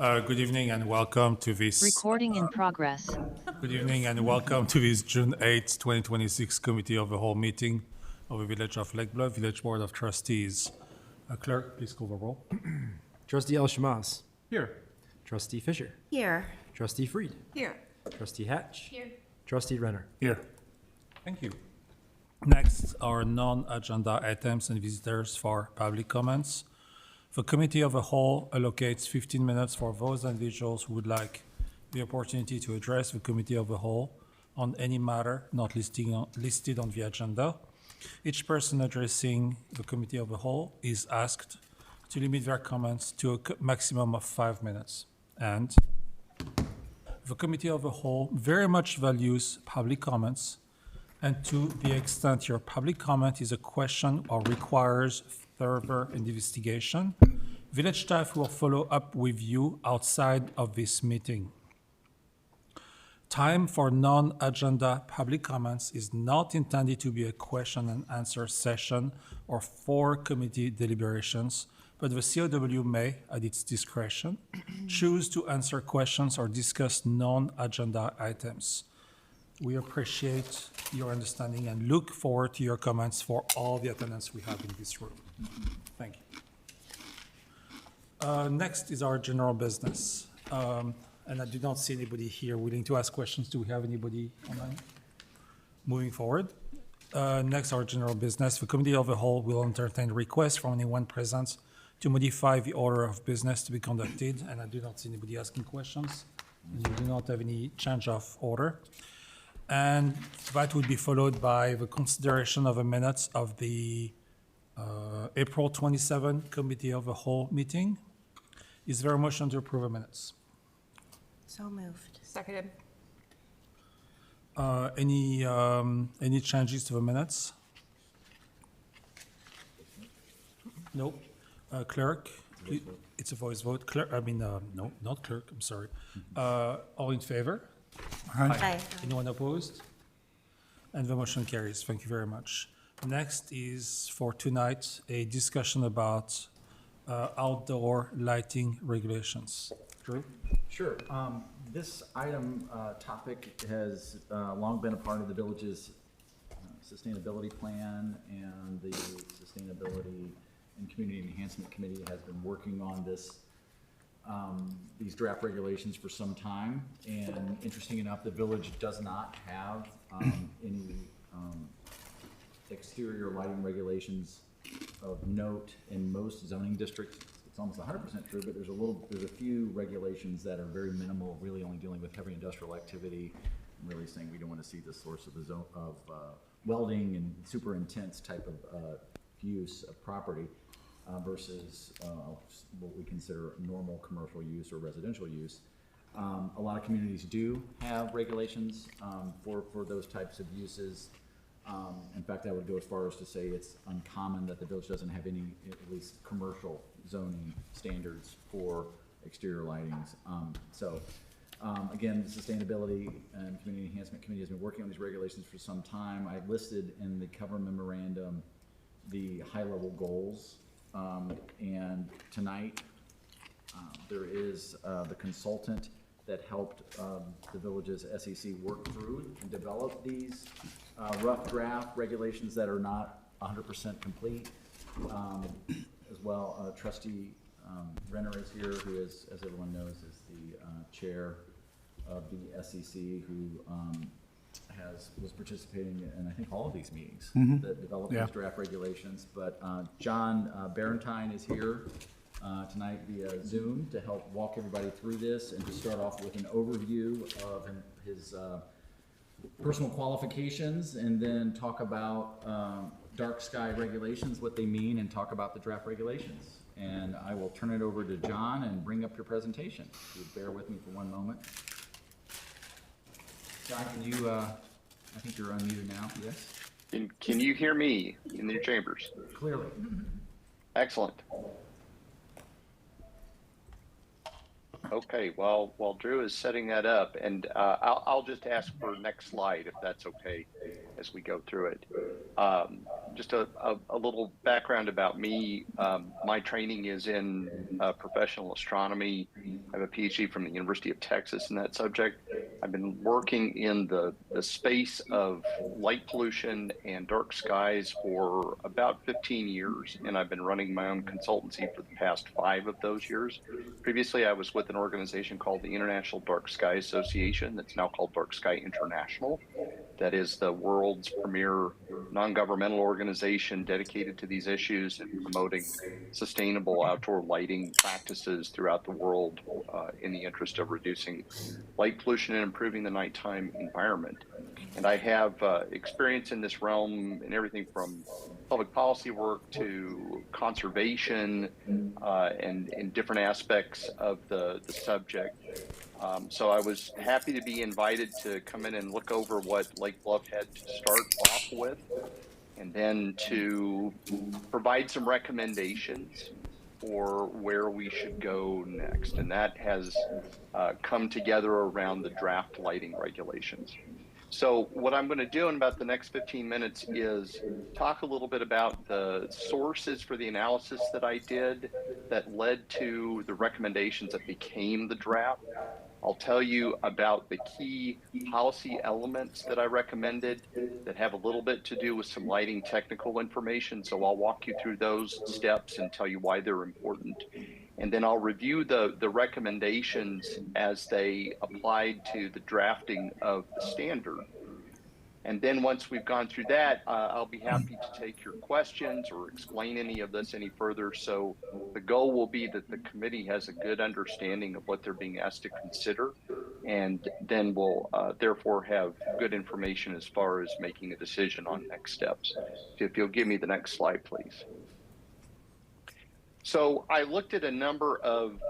Good evening and welcome to this. Recording in progress. Good evening and welcome to this June 8th, 2026 Committee of the Whole meeting of the Village of Lake Bluff Village Board of Trustees. Clerk, please call the roll. Trustee El-Shamas. Here. Trustee Fisher. Here. Trustee Freed. Here. Trustee Hatch. Here. Trustee Renner. Here. Thank you. Next are non-agenda items and visitors for public comments. The Committee of the Whole allocates 15 minutes for those individuals who would like the opportunity to address the Committee of the Whole on any matter not listed on the agenda. Each person addressing the Committee of the Whole is asked to limit their comments to a maximum of 5 minutes. And the Committee of the Whole very much values public comments, and to the extent your public comment is a question or requires further investigation, village staff will follow up with you outside of this meeting. Time for non-agenda public comments is not intended to be a question and answer session or for committee deliberations, but the COW may, at its discretion, choose to answer questions or discuss non-agenda items. We appreciate your understanding and look forward to your comments for all the attendance we have in this room. Thank you. Next is our general business. And I do not see anybody here willing to ask questions. Do we have anybody online? Moving forward. Next, our general business. The Committee of the Whole will entertain requests from anyone present to modify the order of business to be conducted. And I do not see anybody asking questions. And we do not have any change of order. And that would be followed by the consideration of the minutes of the April 27 Committee of the Whole meeting. Is there a motion to approve the minutes? So moved. Seconded. Any changes to the minutes? No. Clerk, it's a voice vote. Clerk, no, not clerk, I'm sorry. All in favor? Aye. Anyone opposed? And the motion carries. Thank you very much. Next is for tonight a discussion about outdoor lighting regulations. Drew? Sure. This item topic has long been a part of the village's sustainability plan, and the Sustainability and Community Enhancement Committee has been working on these draft regulations for some time. And interesting enough, the village does not have any exterior lighting regulations of note in most zoning districts. It's almost 100% true, but there's a few regulations that are very minimal, really only dealing with heavy industrial activity, and really saying we don't want to see the source of welding and super intense type of use of property versus what we consider normal commercial use or residential use. A lot of communities do have regulations for those types of uses. In fact, I would go as far as to say it's uncommon that the village doesn't have any, at least commercial zoning standards for exterior lightings. Again, the Sustainability and Community Enhancement Committee has been working on these regulations for some time. I listed in the cover memorandum the high-level goals, and tonight there is the consultant that helped the village's SEC work through and develop these rough draft regulations that are not 100% complete. As well, Trustee Renner is here, who is, as everyone knows, is the chair of the SEC, who was participating in, I think, all of these meetings that developed these draft regulations. But John Barentine is here tonight via Zoom to help walk everybody through this and to start off with an overview of his personal qualifications, and then talk about dark sky regulations, what they mean, and talk about the draft regulations. And I will turn it over to John and bring up your presentation. If you bear with me for one moment. John, can you, I think you're unmuted now, yes? Can you hear me in the chambers? Clearly. Excellent. Okay, well, while Drew is setting that up, and I'll just ask for next slide, if that's okay, as we go through it. just a little background about me. My training is in professional astronomy. I have a PhD from the University of Texas in that subject. I've been working in the space of light pollution and dark skies for about 15 years, and I've been running my own consultancy for the past 5 of those years. Previously, I was with an organization called the International Dark Sky Association, that's now called Dark Sky International. That is the world's premier non-governmental organization dedicated to these issues and promoting sustainable outdoor lighting practices throughout the world in the interest of reducing light pollution and improving the nighttime environment. And I have experience in this realm in everything from public policy work to conservation and in different aspects of the subject. So I was happy to be invited to come in and look over what Lake Bluff had to start off with, and then to provide some recommendations for where we should go next. And that has come together around the draft lighting regulations. So what I'm going to do in about the next 15 minutes is talk a little bit about the sources for the analysis that I did that led to the recommendations that became the draft. I'll tell you about the key policy elements that I recommended that have a little bit to do with some lighting technical information. So I'll walk you through those steps and tell you why they're important. And then I'll review the recommendations as they applied to the drafting of the standard. And then once we've gone through that, I'll be happy to take your questions or explain any of this any further. So the goal will be that the committee has a good understanding of what they're being asked to consider, and then we'll therefore have good information as far as making a decision on next steps. So if you'll give me the next slide, please. So I looked at a number of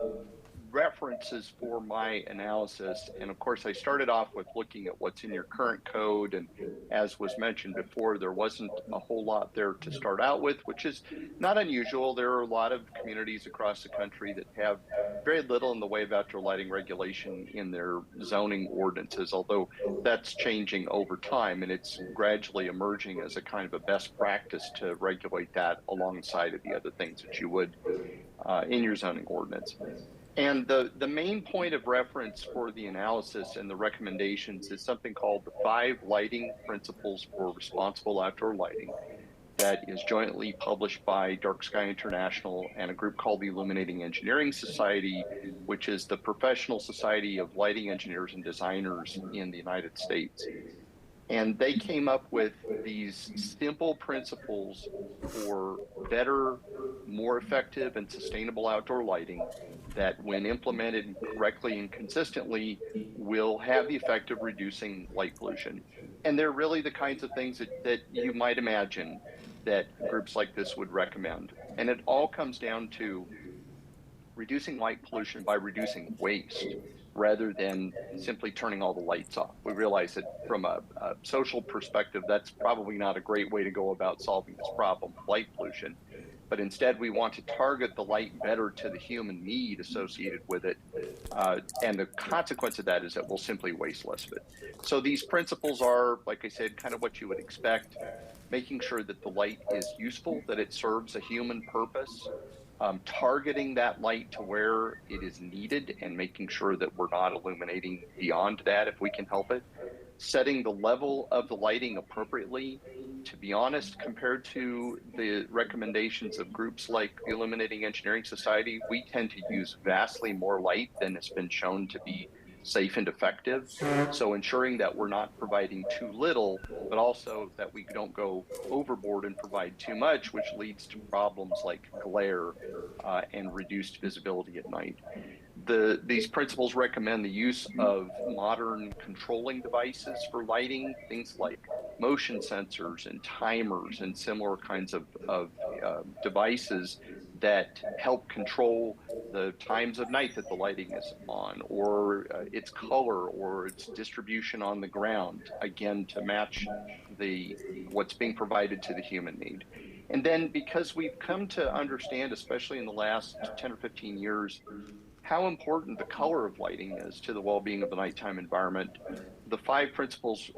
references for my analysis, and of course I started off with looking at what's in your current code, and as was mentioned before, there wasn't a whole lot there to start out with, which is not unusual. There are a lot of communities across the country that have very little in the way of outdoor lighting regulation in their zoning ordinances, although that's changing over time, and it's gradually emerging as a kind of a best practice to regulate that alongside of the other things that you would in your zoning ordinance. And the main point of reference for the analysis and the recommendations is something called the 5 Lighting Principles for Responsible Outdoor Lighting that is jointly published by Dark Sky International and a group called the Illuminating Engineering Society, which is the professional society of lighting engineers and designers in the United States. And they came up with these simple principles for better, more effective, and sustainable outdoor lighting that, when implemented correctly and consistently, will have the effect of reducing light pollution. And they're really the kinds of things that you might imagine that groups like this would recommend. And it all comes down to reducing light pollution by reducing waste, rather than simply turning all the lights off. We realize that from a social perspective, that's probably not a great way to go about solving this problem of light pollution. But instead, we want to target the light better to the human need associated with it. And the consequence of that is that we'll simply waste less of it. So these principles are, like I said, kind of what you would expect, making sure that the light is useful, that it serves a human purpose, targeting that light to where it is needed and making sure that we're not illuminating beyond that if we can help it, setting the level of the lighting appropriately. To be honest, compared to the recommendations of groups like the Illuminating Engineering Society, we tend to use vastly more light than has been shown to be safe and effective. So ensuring that we're not providing too little, but also that we don't go overboard and provide too much, which leads to problems like glare and reduced visibility at night. These principles recommend the use of modern controlling devices for lighting, things like motion sensors and timers and similar kinds of devices that help control the times of night that the lighting is on, or its color, or its distribution on the ground, again, to match what's being provided to the human need. And then, because we've come to understand, especially in the last 10 or 15 years, how important the color of lighting is to the well-being of the nighttime environment, the 5 principles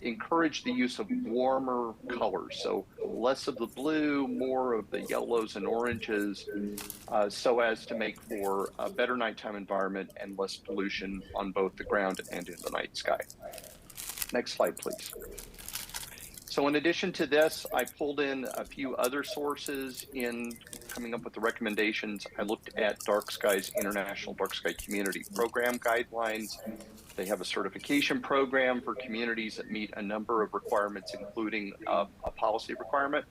encourage the use of warmer colors. So less of the blue, more of the yellows and oranges, so as to make for a better nighttime environment and less pollution on both the ground and in the night sky. Next slide, please. So in addition to this, I pulled in a few other sources in coming up with the recommendations. I looked at Dark Sky's International Dark Sky Community Program guidelines. They have a certification program for communities that meet a number of requirements, including a policy requirement.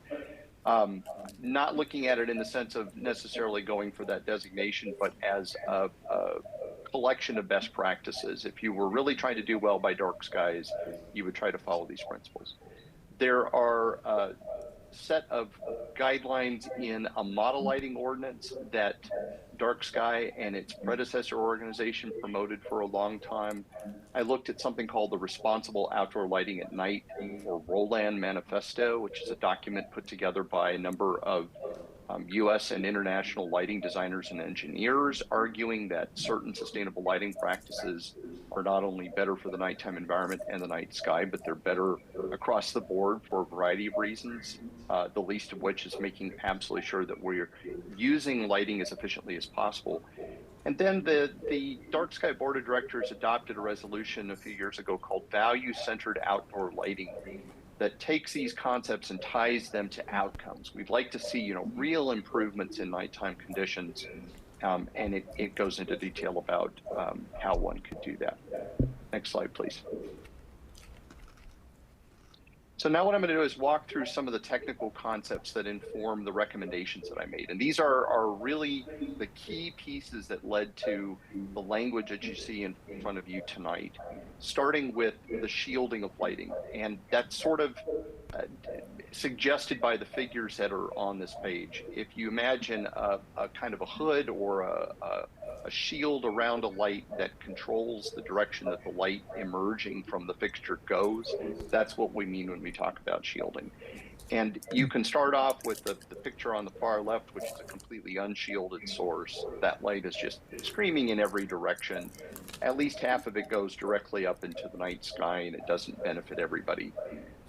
Not looking at it in the sense of necessarily going for that designation, but as a collection of best practices. If you were really trying to do well by Dark Skies, you would try to follow these principles. There are a set of guidelines in a model lighting ordinance that Dark Sky and its predecessor organization promoted for a long time. I looked at something called the Responsible Outdoor Lighting at Night, or Roland Manifesto, which is a document put together by a number of US and international lighting designers and engineers, arguing that certain sustainable lighting practices are not only better for the nighttime environment and the night sky, but they're better across the board for a variety of reasons, the least of which is making absolutely sure that we're using lighting as efficiently as possible. And then the Dark Sky Board of Directors adopted a resolution a few years ago called Value-Centered Outdoor Lighting, that takes these concepts and ties them to outcomes. We'd like to see, real improvements in nighttime conditions, and it goes into detail about how one could do that. Next slide, please. So now what I'm going to do is walk through some of the technical concepts that inform the recommendations that I made. And these are really the key pieces that led to the language that you see in front of you tonight, starting with the shielding of lighting. And that's sort of suggested by the figures that are on this page. If you imagine a kind of a hood or a shield around a light that controls the direction that the light emerging from the fixture goes, that's what we mean when we talk about shielding. And you can start off with the picture on the far left, which is a completely unshielded source. That light is just screaming in every direction. At least half of it goes directly up into the night sky, and it doesn't benefit everybody.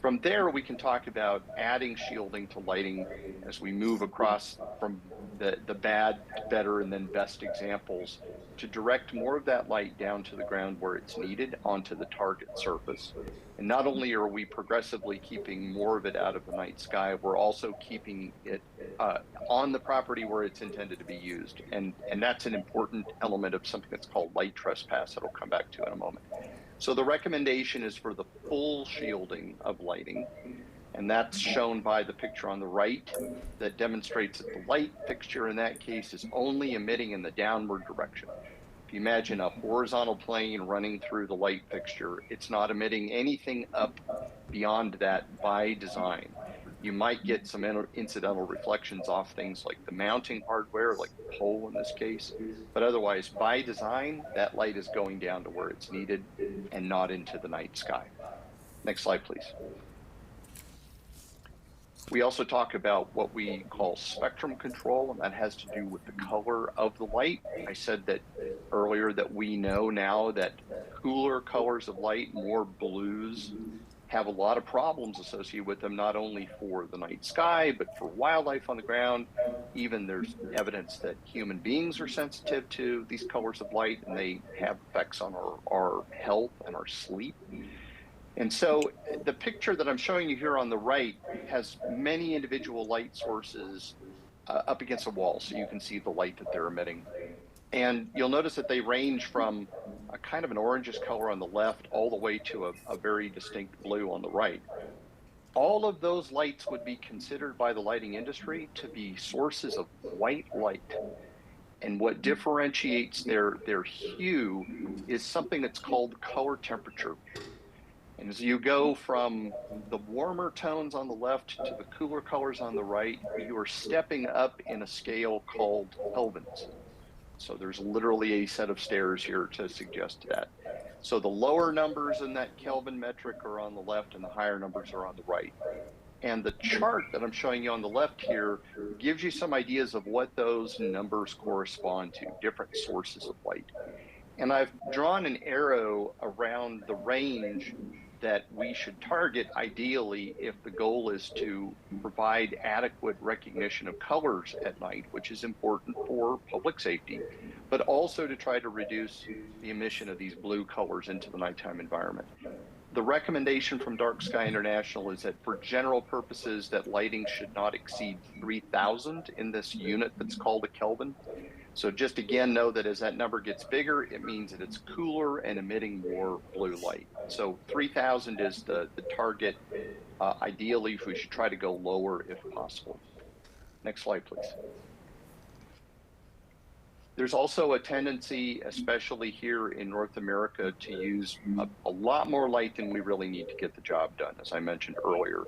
From there, we can talk about adding shielding to lighting as we move across from the bad, better, and then best examples to direct more of that light down to the ground where it's needed onto the target surface. And not only are we progressively keeping more of it out of the night sky, we're also keeping it on the property where it's intended to be used. And that's an important element of something that's called light trespass that I'll come back to in a moment. So the recommendation is for the full shielding of lighting, and that's shown by the picture on the right that demonstrates that the light fixture in that case is only emitting in the downward direction. If you imagine a horizontal plane running through the light fixture, it's not emitting anything up beyond that by design. You might get some incidental reflections off things like the mounting hardware, like the pole in this case, but otherwise by design, that light is going down to where it's needed and not into the night sky. Next slide, please. We also talk about what we call spectrum control, and that has to do with the color of the light. I said that earlier that we know now that cooler colors of light, more blues, have a lot of problems associated with them, not only for the night sky, but for wildlife on the ground. Even there's evidence that human beings are sensitive to these colors of light, and they have effects on our health and our sleep. And so the picture that I'm showing you here on the right has many individual light sources up against a wall, so you can see the light that they're emitting. And you'll notice that they range from a kind of an orangish color on the left all the way to a very distinct blue on the right. All of those lights would be considered by the lighting industry to be sources of white light. And what differentiates their hue is something that's called color temperature. And as you go from the warmer tones on the left to the cooler colors on the right, you are stepping up in a scale called kelvins. So there's literally a set of stairs here to suggest that. So the lower numbers in that Kelvin metric are on the left and the higher numbers are on the right. And the chart that I'm showing you on the left here gives you some ideas of what those numbers correspond to, different sources of light. And I've drawn an arrow around the range that we should target ideally if the goal is to provide adequate recognition of colors at night, which is important for public safety, but also to try to reduce the emission of these blue colors into the nighttime environment. The recommendation from Dark Sky International is that for general purposes that lighting should not exceed 3,000 in this unit that's called a Kelvin. So just again, know that as that number gets bigger, it means that it's cooler and emitting more blue light. So 3,000 is the target. Ideally, we should try to go lower if possible. Next slide, please. There's also a tendency, especially here in North America, to use a lot more light than we really need to get the job done, as I mentioned earlier,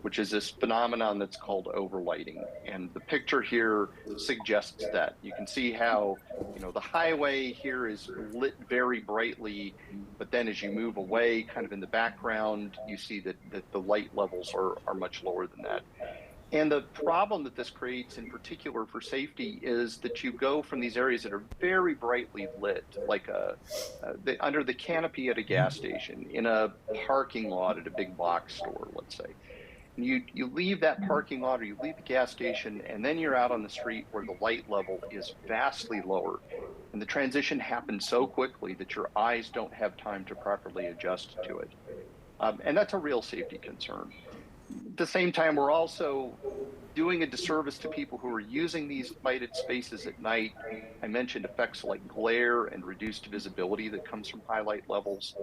which is this phenomenon that's called overlighting. And the picture here suggests that. You can see how, the highway here is lit very brightly, but then as you move away, kind of in the background, you see that the light levels are much lower than that. And the problem that this creates in particular for safety is that you go from these areas that are very brightly lit, like under the canopy at a gas station, in a parking lot at a big box store, let's say. And you leave that parking lot or you leave the gas station, and then you're out on the street where the light level is vastly lower. And the transition happens so quickly that your eyes don't have time to properly adjust to it. And that's a real safety concern. At the same time, we're also doing a disservice to people who are using these lighted spaces at night. I mentioned effects like glare and reduced visibility that comes from high light levels.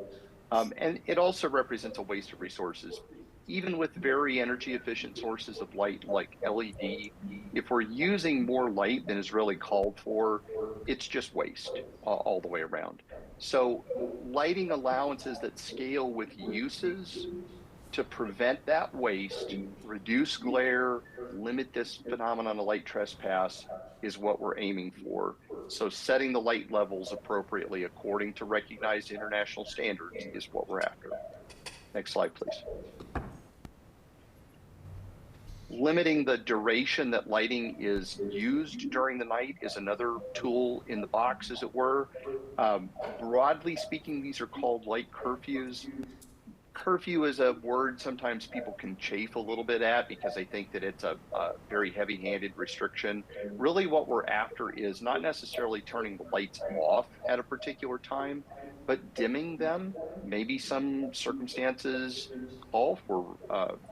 And it also represents a waste of resources. Even with very energy efficient sources of light like LED, if we're using more light than is really called for, it's just waste all the way around. So lighting allowances that scale with uses to prevent that waste, reduce glare, limit this phenomenon of light trespass is what we're aiming for. So setting the light levels appropriately according to recognized international standards is what we're after. Next slide, please. Limiting the duration that lighting is used during the night is another tool in the box, as it were. Broadly speaking, these are called light curfews. Curfew is a word sometimes people can chafe a little bit at because they think that it's a very heavy-handed restriction. Really what we're after is not necessarily turning the lights off at a particular time, but dimming them. Maybe some circumstances call for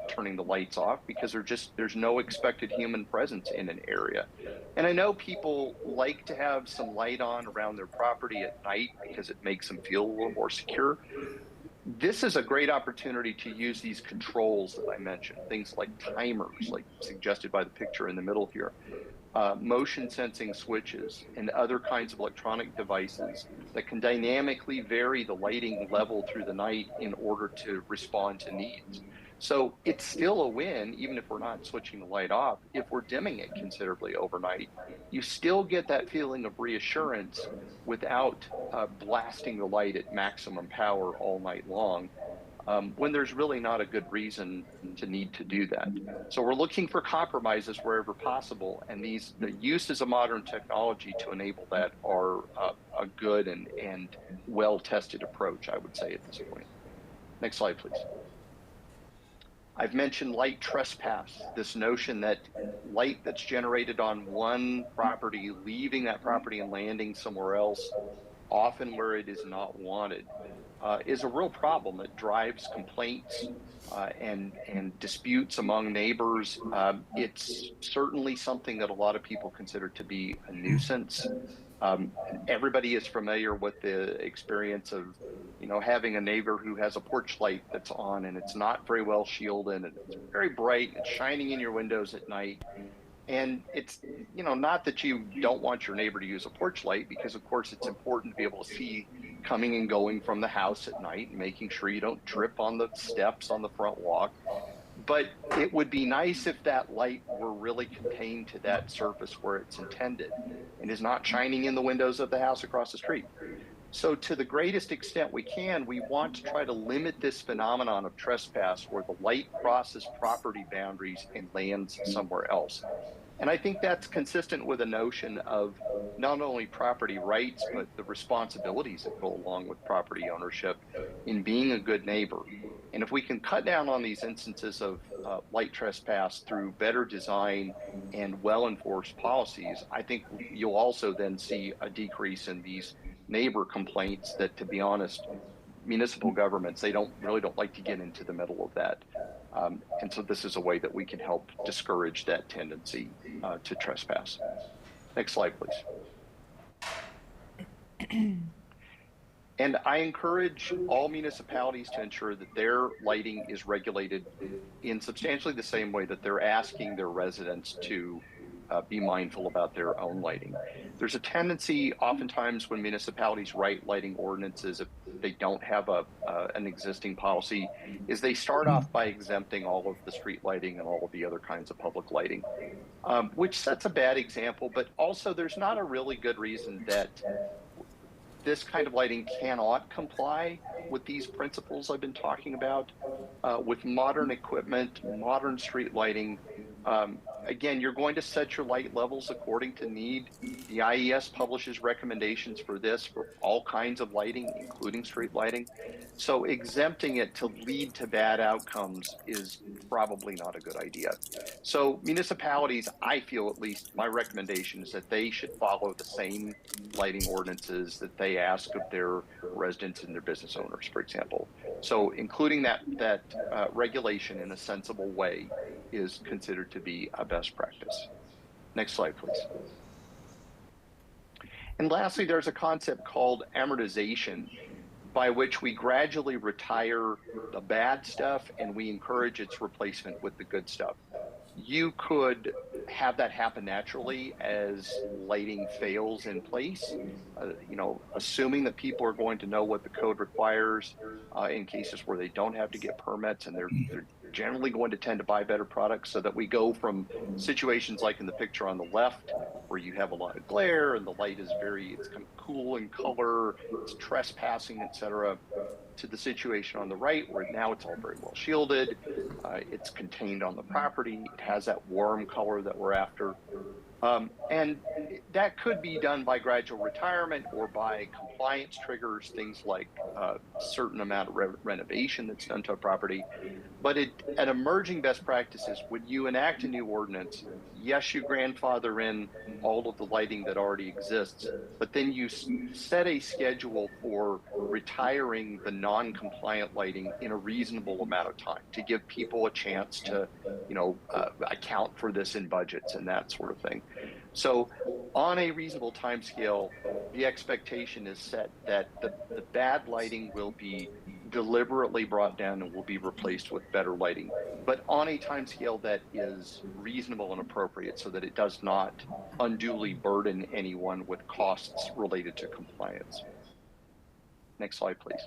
turning the lights off because there's no expected human presence in an area. And I know people like to have some light on around their property at night because it makes them feel a little more secure. This is a great opportunity to use these controls that I mentioned, things like timers, like suggested by the picture in the middle here, motion sensing switches, and other kinds of electronic devices that can dynamically vary the lighting level through the night in order to respond to needs. So it's still a win, even if we're not switching the light off. If we're dimming it considerably overnight, you still get that feeling of reassurance without blasting the light at maximum power all night long, when there's really not a good reason to need to do that. So we're looking for compromises wherever possible, and the uses of modern technology to enable that are a good and well-tested approach, I would say, at this point. Next slide, please. I've mentioned light trespass, this notion that light that's generated on one property, leaving that property and landing somewhere else, often where it is not wanted, is a real problem. It drives complaints and disputes among neighbors. It's certainly something that a lot of people consider to be a nuisance. Everybody is familiar with the experience of, having a neighbor who has a porch light that's on and it's not very well shielded and it's very bright and it's shining in your windows at night. And it's, not that you don't want your neighbor to use a porch light, because of course it's important to be able to see coming and going from the house at night and making sure you don't trip on the steps on the front walk. But it would be nice if that light were really contained to that surface where it's intended and is not shining in the windows of the house across the street. So to the greatest extent we can, we want to try to limit this phenomenon of trespass where the light crosses property boundaries and lands somewhere else. And I think that's consistent with a notion of not only property rights, but the responsibilities that go along with property ownership in being a good neighbor. And if we can cut down on these instances of light trespass through better design and well-enforced policies, I think you'll also then see a decrease in these neighbor complaints that, to be honest, municipal governments, they really don't like to get into the middle of that. And so this is a way that we can help discourage that tendency to trespass. Next slide, please. And I encourage all municipalities to ensure that their lighting is regulated in substantially the same way that they're asking their residents to be mindful about their own lighting. There's a tendency oftentimes when municipalities write lighting ordinances, if they don't have an existing policy, is they start off by exempting all of the street lighting and all of the other kinds of public lighting, which sets a bad example, but also there's not a really good reason that this kind of lighting cannot comply with these principles I've been talking about. With modern equipment, modern street lighting, again, you're going to set your light levels according to need. The IES publishes recommendations for this for all kinds of lighting, including street lighting. So exempting it to lead to bad outcomes is probably not a good idea. So municipalities, I feel at least, my recommendation is that they should follow the same lighting ordinances that they ask of their residents and their business owners, for example. So including that regulation in a sensible way is considered to be a best practice. Next slide, please. And lastly, there's a concept called amortization, by which we gradually retire the bad stuff and we encourage its replacement with the good stuff. You could have that happen naturally as lighting fails in place, assuming that people are going to know what the code requires in cases where they don't have to get permits, and they're generally going to tend to buy better products, so that we go from situations like in the picture on the left, where you have a lot of glare and the light is it's kind of cool in color, it's trespassing, etc., to the situation on the right, where now it's all very well shielded, it's contained on the property, it has that warm color that we're after. And that could be done by gradual retirement or by compliance triggers, things like a certain amount of renovation that's done to a property. But an emerging best practice is when you enact a new ordinance, yes, you grandfather in all of the lighting that already exists, but then you set a schedule for retiring the non-compliant lighting in a reasonable amount of time to give people a chance to, account for this in budgets and that sort of thing. So on a reasonable time scale, the expectation is set that the bad lighting will be deliberately brought down and will be replaced with better lighting, but on a time scale that is reasonable and appropriate, so that it does not unduly burden anyone with costs related to compliance. Next slide, please.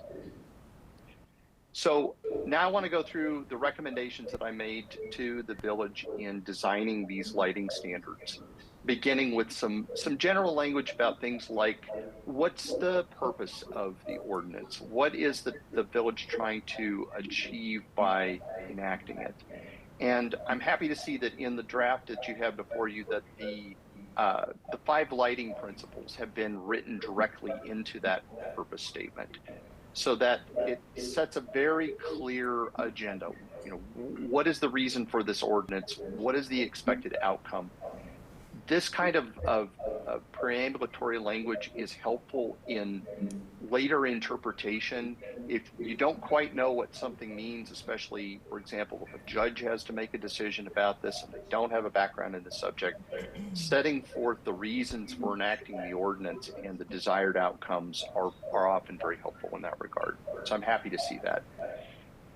So now I want to go through the recommendations that I made to the village in designing these lighting standards, beginning with some general language about things like, what's the purpose of the ordinance? What is the village trying to achieve by enacting it? And I'm happy to see that in the draft that you have before you, that the 5 lighting principles have been written directly into that purpose statement, so that it sets a very clear agenda. What is the reason for this ordinance? What is the expected outcome? This kind of preambulatory language is helpful in later interpretation. If you don't quite know what something means, especially, for example, if a judge has to make a decision about this and they don't have a background in the subject, setting forth the reasons for enacting the ordinance and the desired outcomes are often very helpful in that regard. So I'm happy to see that.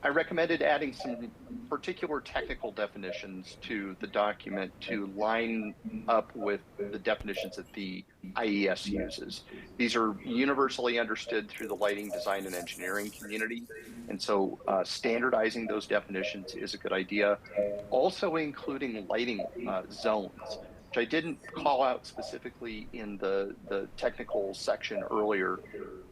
I recommended adding some particular technical definitions to the document to line up with the definitions that the IES uses. These are universally understood through the lighting design and engineering community, and so standardizing those definitions is a good idea. Also including lighting zones. which I didn't call out specifically in the technical section earlier.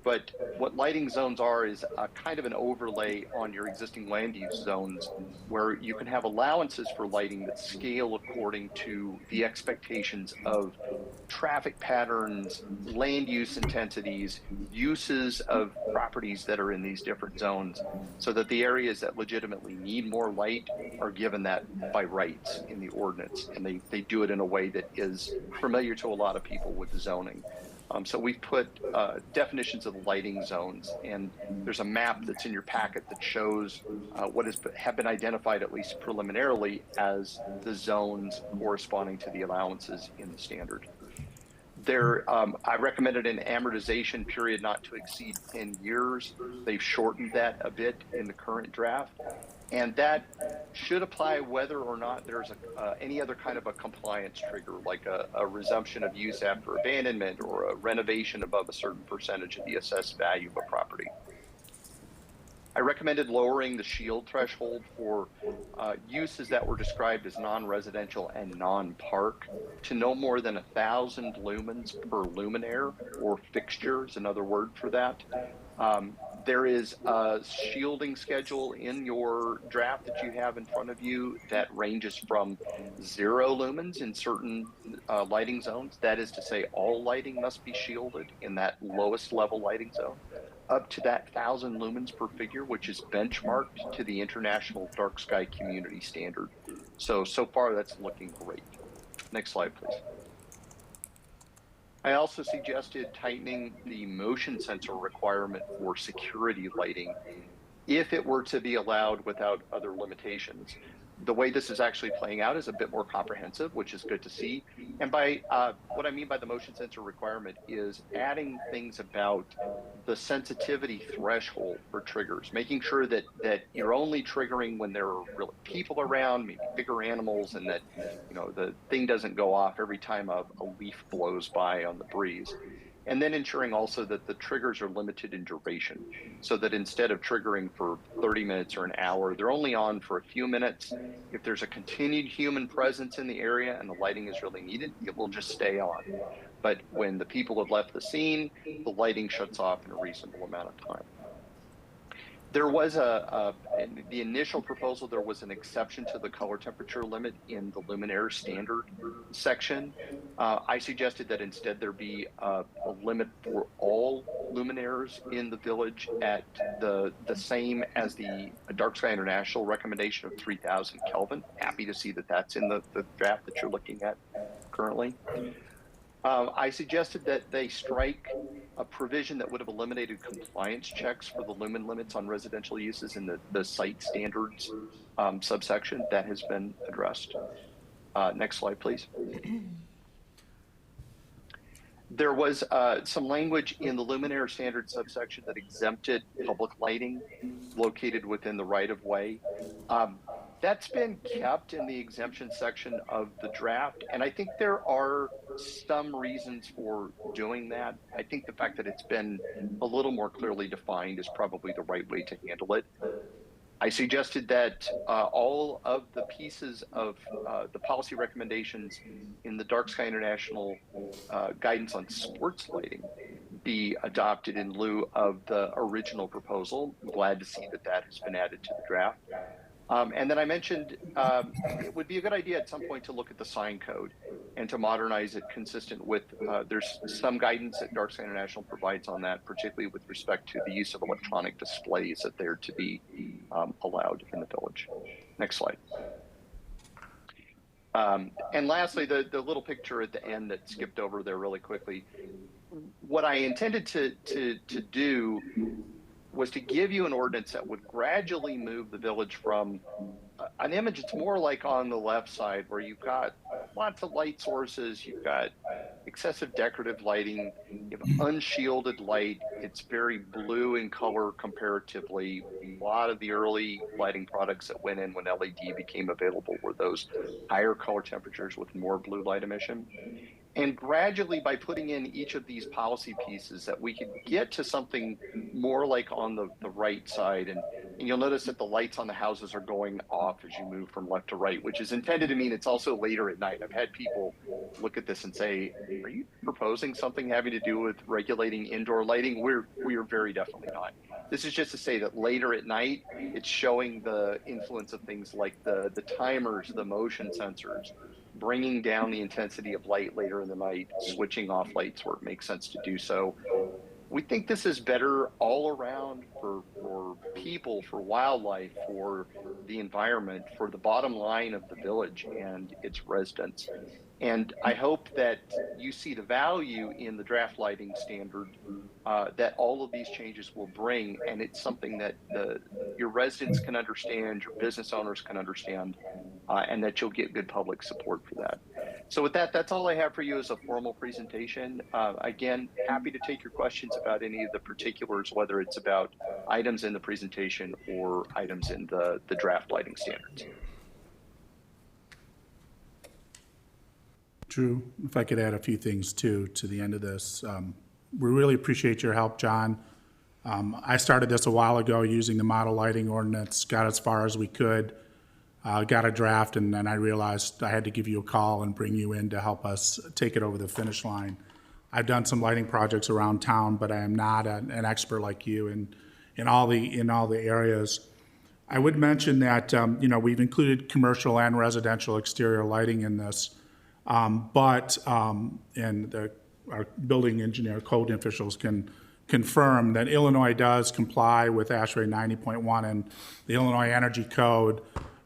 But what lighting zones are is a kind of an overlay on your existing land use zones where you can have allowances for lighting that scale according to the expectations of traffic patterns, land use intensities, uses of properties that are in these different zones, so that the areas that legitimately need more light are given that by rights in the ordinance. And they do it in a way that is familiar to a lot of people with zoning. So we've put definitions of the lighting zones, and there's a map that's in your packet that shows what have been identified, at least preliminarily, as the zones corresponding to the allowances in the standard. I recommended an amortization period not to exceed 10 years. They've shortened that a bit in the current draft. And that should apply whether or not there's any other kind of a compliance trigger, like a resumption of use after abandonment or a renovation above a certain percentage of the assessed value of a property. I recommended lowering the shield threshold for uses that were described as non-residential and non-park to no more than 1,000 lumens per luminaire, or fixture is another word for that. There is a shielding schedule in your draft that you have in front of you that ranges from 0 lumens in certain lighting zones. That is to say, all lighting must be shielded in that lowest level lighting zone, up to that 1,000 lumens per figure, which is benchmarked to the International Dark Sky Community Standard. So far that's looking great. Next slide, please. I also suggested tightening the motion sensor requirement for security lighting if it were to be allowed without other limitations. The way this is actually playing out is a bit more comprehensive, which is good to see. And by what I mean by the motion sensor requirement is adding things about the sensitivity threshold for triggers, making sure that you're only triggering when there are really people around, maybe bigger animals, and that the thing doesn't go off every time a leaf blows by on the breeze. And then ensuring also that the triggers are limited in duration, so that instead of triggering for 30 minutes or an hour, they're only on for a few minutes. If there's a continued human presence in the area and the lighting is really needed, it will just stay on. But when the people have left the scene, the lighting shuts off in a reasonable amount of time. There was in the initial proposal, there was an exception to the color temperature limit in the luminaire standard section. I suggested that instead there be a limit for all luminaires in the village at the same as the Dark Sky International recommendation of 3,000 Kelvin. Happy to see that that's in the draft that you're looking at currently. I suggested that they strike a provision that would have eliminated compliance checks for the lumen limits on residential uses in the site standards subsection. That has been addressed. Next slide, please. There was some language in the luminaire standard subsection that exempted public lighting located within the right-of-way. That's been kept in the exemption section of the draft, and I think there are some reasons for doing that. I think the fact that it's been a little more clearly defined is probably the right way to handle it. I suggested that all of the pieces of the policy recommendations in the Dark Sky International guidance on sports lighting be adopted in lieu of the original proposal. I'm glad to see that that has been added to the draft. And then I mentioned it would be a good idea at some point to look at the sign code and to modernize it consistent with, there's some guidance that Dark Sky International provides on that, particularly with respect to the use of electronic displays that they're to be allowed in the village. Next slide. And lastly, the little picture at the end that skipped over there really quickly. What I intended to do was to give you an ordinance that would gradually move the village from an image it's more like on the left side, where you've got lots of light sources, you've got excessive decorative lighting, you have unshielded light, it's very blue in color comparatively. A lot of the early lighting products that went in when LED became available were those higher color temperatures with more blue light emission. And gradually, by putting in each of these policy pieces, that we could get to something more like on the right side. And you'll notice that the lights on the houses are going off as you move from left to right, which is intended to mean it's also later at night. I've had people look at this and say, are you proposing something having to do with regulating indoor lighting? We are very definitely not. This is just to say that later at night, it's showing the influence of things like the timers, the motion sensors, bringing down the intensity of light later in the night, switching off lights where it makes sense to do so. We think this is better all around for people, for wildlife, for the environment, for the bottom line of the village and its residents. And I hope that you see the value in the draft lighting standard that all of these changes will bring, and it's something that your residents can understand, your business owners can understand, and that you'll get good public support for that. So with that, that's all I have for you as a formal presentation. Again, happy to take your questions about any of the particulars, whether it's about items in the presentation or items in the draft lighting standards. Drew, if I could add a few things too to the end of this. We really appreciate your help, John. I started this a while ago using the model lighting ordinance, got as far as we could, got a draft, and then I realized I had to give you a call and bring you in to help us take it over the finish line. I've done some lighting projects around town, but I am not an expert like you in all the areas. I would mention that we've included commercial and residential exterior lighting in this. But our building engineer code officials can confirm that Illinois does comply with ASHRAE 90.1, and the Illinois Energy Code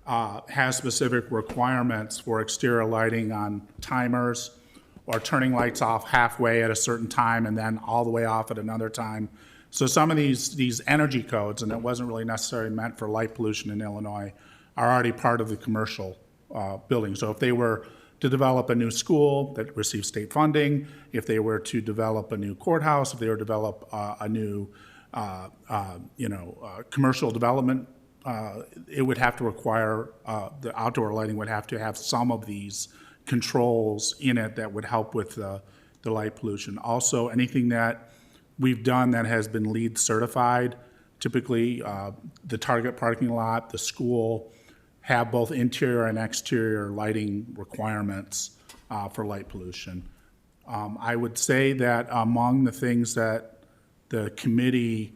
has specific requirements for exterior lighting on timers or turning lights off halfway at a certain time and then all the way off at another time. So some of these energy codes, and it wasn't really necessarily meant for light pollution in Illinois, are already part of the commercial building. So if they were to develop a new school that receives state funding, if they were to develop a new courthouse, if they were to develop a new, commercial development, it would have to require, the outdoor lighting would have to have some of these controls in it that would help with the light pollution. Also, anything that we've done that has been LEED certified, typically the Target parking lot, the school, have both interior and exterior lighting requirements for light pollution. I would say that among the things that the committee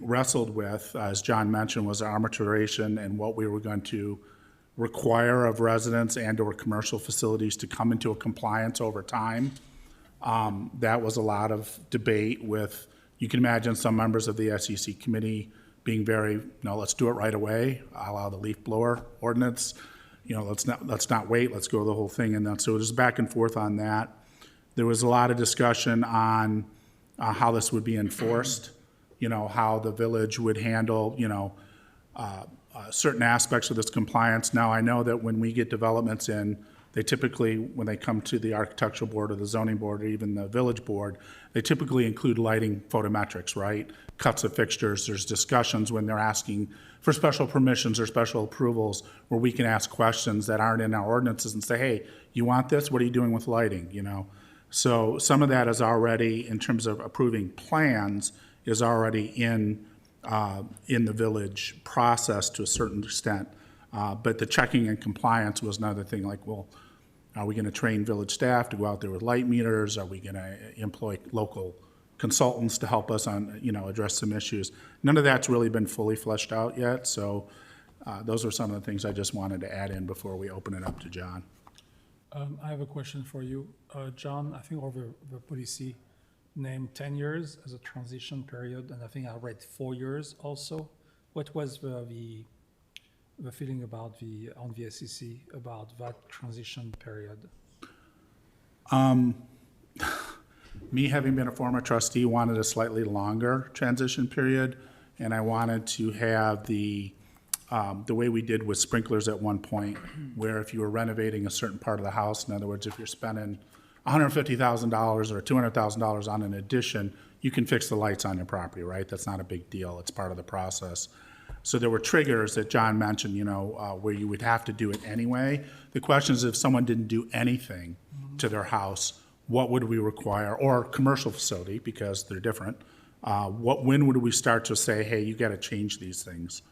wrestled with, as John mentioned, was armaturation and what we were going to require of residents and or commercial facilities to come into a compliance over time. That was a lot of debate with, you can imagine some members of the SEC committee being very, let's do it right away, a la the leaf blower ordinance. Let's not wait, let's go the whole thing. And then, so it was back and forth on that. There was a lot of discussion on how this would be enforced, how the village would handle, certain aspects of this compliance. Now, I know that when we get developments in, they typically, when they come to the architectural board or the zoning board or even the village board, they typically include lighting photometrics, right? Cuts of fixtures. There's discussions when they're asking for special permissions or special approvals where we can ask questions that aren't in our ordinances and say, hey, you want this? What are you doing with lighting? So some of that is already, in terms of approving plans, is already in the village process to a certain extent. But the checking and compliance was another thing, like, well, are we going to train village staff to go out there with light meters? Are we going to employ local consultants to help us on, address some issues? None of that's really been fully fleshed out yet. So those are some of the things I just wanted to add in before we open it up to John. I have a question for you. John, I think over the policy named 10 years as a transition period, and I think I read 4 years also. What was the feeling about on the SEC about that transition period? Me, having been a former trustee, wanted a slightly longer transition period, and I wanted to have the way we did with sprinklers at one point, where if you were renovating a certain part of the house, in other words, if you're spending $150,000 or $200,000 on an addition, you can fix the lights on your property, right? That's not a big deal. It's part of the process. So there were triggers that John mentioned, where you would have to do it anyway. The question is, if someone didn't do anything to their house, what would we require, or commercial facility, because they're different. When would we start to say, hey, you got to change these things?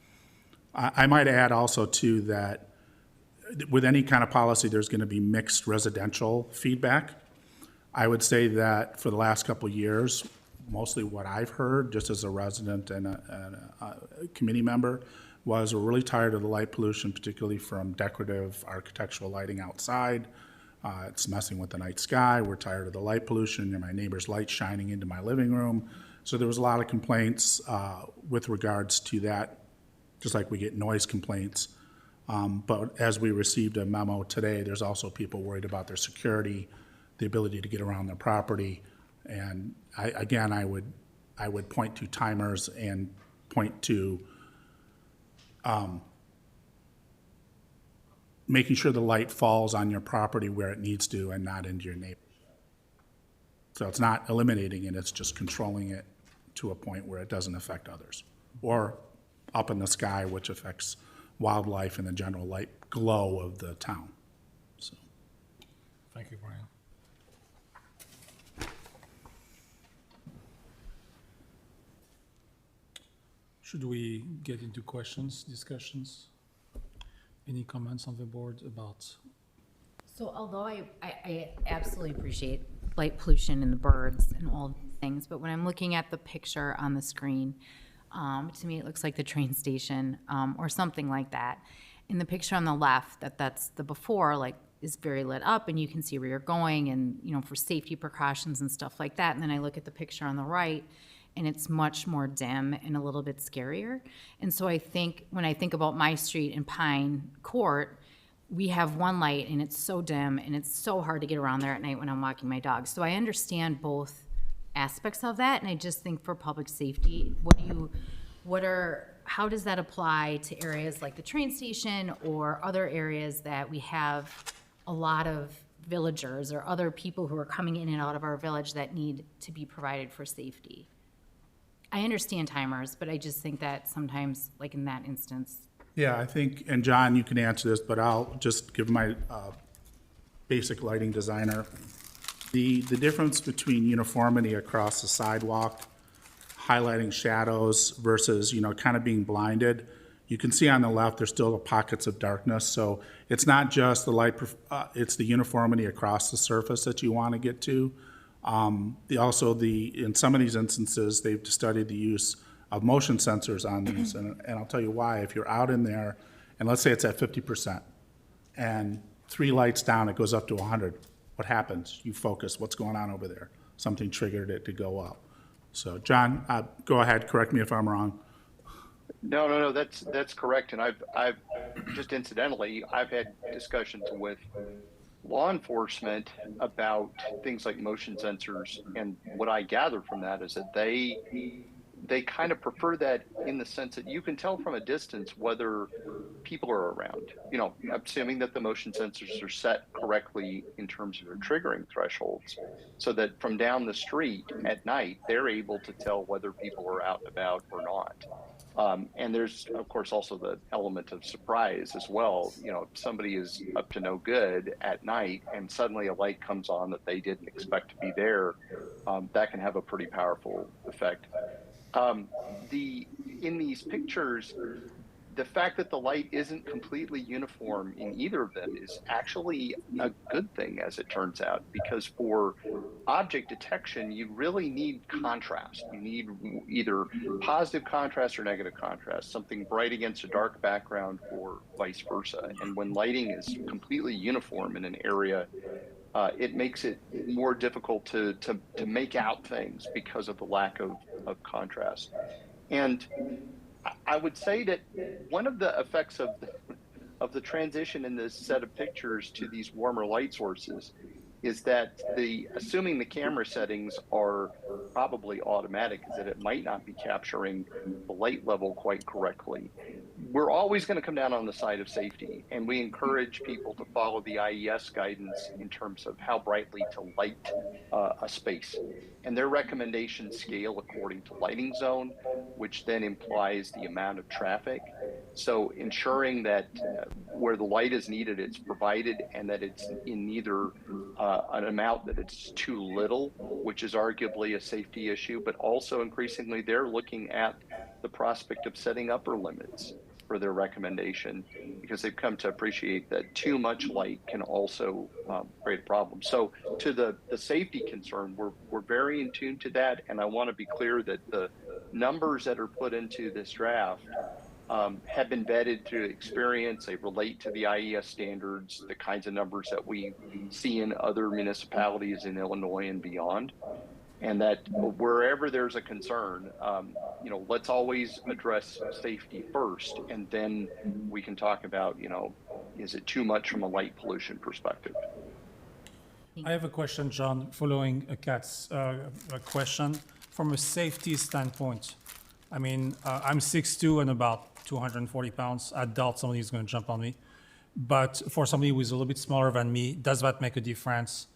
I might add also too that with any kind of policy, there's going to be mixed residential feedback. I would say that for the last couple of years, mostly what I've heard, just as a resident and a committee member, was we're really tired of the light pollution, particularly from decorative architectural lighting outside. It's messing with the night sky. We're tired of the light pollution and my neighbor's light shining into my living room. So there was a lot of complaints with regards to that, just like we get noise complaints. But as we received a memo today, there's also people worried about their security, the ability to get around their property. And I would point to timers and point to making sure the light falls on your property where it needs to and not into your neighbor. So it's not eliminating it, it's just controlling it to a point where it doesn't affect others. Or up in the sky, which affects wildlife and the general light glow of the town. So. Thank you, Brian. Should we get into questions, discussions? Any comments on the board about? So although I absolutely appreciate light pollution and the birds and all these things, but when I'm looking at the picture on the screen, to me it looks like the train station or something like that. In the picture on the left, that's the before, like, is very lit up and you can see where you're going and, you know, for safety precautions and stuff like that. And then I look at the picture on the right and it's much more dim and a little bit scarier. And so I think when I think about my street in Pine Court, we have one light and it's so dim and it's so hard to get around there at night when I'm walking my dog. So I understand both aspects of that. And I just think for public safety, how does that apply to areas like the train station or other areas that we have a lot of villagers or other people who are coming in and out of our village that need to be provided for safety? I understand timers, but I just think that sometimes, like in that instance. Yeah, I think, and John, you can answer this, but I'll just give my basic lighting designer. The difference between uniformity across the sidewalk, highlighting shadows versus, you know, kind of being blinded. You can see on the left, there's still pockets of darkness. So it's not just the light, it's the uniformity across the surface that you want to get to. In some of these instances, they've studied the use of motion sensors on these, and I'll tell you why. If you're out in there, and let's say it's at 50%, and 3 lights down, it goes up to 100, what happens? You focus, what's going on over there? Something triggered it to go up. So, John, go ahead, correct me if I'm wrong. No, that's correct. And I've just incidentally, I've had discussions with law enforcement about things like motion sensors, and what I gather from that is that they kind of prefer that in the sense that you can tell from a distance whether people are around. You know, assuming that the motion sensors are set correctly in terms of their triggering thresholds, so that from down the street at night, they're able to tell whether people are out and about or not. And there's, of course, also the element of surprise as well. You know, if somebody is up to no good at night and suddenly a light comes on that they didn't expect to be there, that can have a pretty powerful effect. In these pictures, the fact that the light isn't completely uniform in either of them is actually a good thing, as it turns out, because for object detection, you really need contrast. You need either positive contrast or negative contrast, something bright against a dark background or vice versa. And when lighting is completely uniform in an area, it makes it more difficult to make out things because of the lack of contrast. And I would say that one of the effects of the transition in this set of pictures to these warmer light sources is that assuming the camera settings are probably automatic, is that it might not be capturing the light level quite correctly. we're always going to come down on the side of safety, and we encourage people to follow the IES guidance in terms of how brightly to light a space. And their recommendations scale according to lighting zone, which then implies the amount of traffic. So ensuring that where the light is needed, it's provided, and that it's in neither an amount that it's too little, which is arguably a safety issue, but also increasingly they're looking at the prospect of setting upper limits for their recommendation, because they've come to appreciate that too much light can also create a problem. So to the safety concern, we're very in tune to that. And I want to be clear that the numbers that are put into this draft have been vetted through experience. They relate to the IES standards, the kinds of numbers that we see in other municipalities in Illinois and beyond. And that wherever there's a concern, let's always address safety first, and then we can talk about, is it too much from a light pollution perspective? I have a question, John, following Kat's question. From a safety standpoint, I mean, I'm 6'2" and about 240 pounds. I doubt somebody's going to jump on me. But for somebody who is a little bit smaller than me, does that make a difference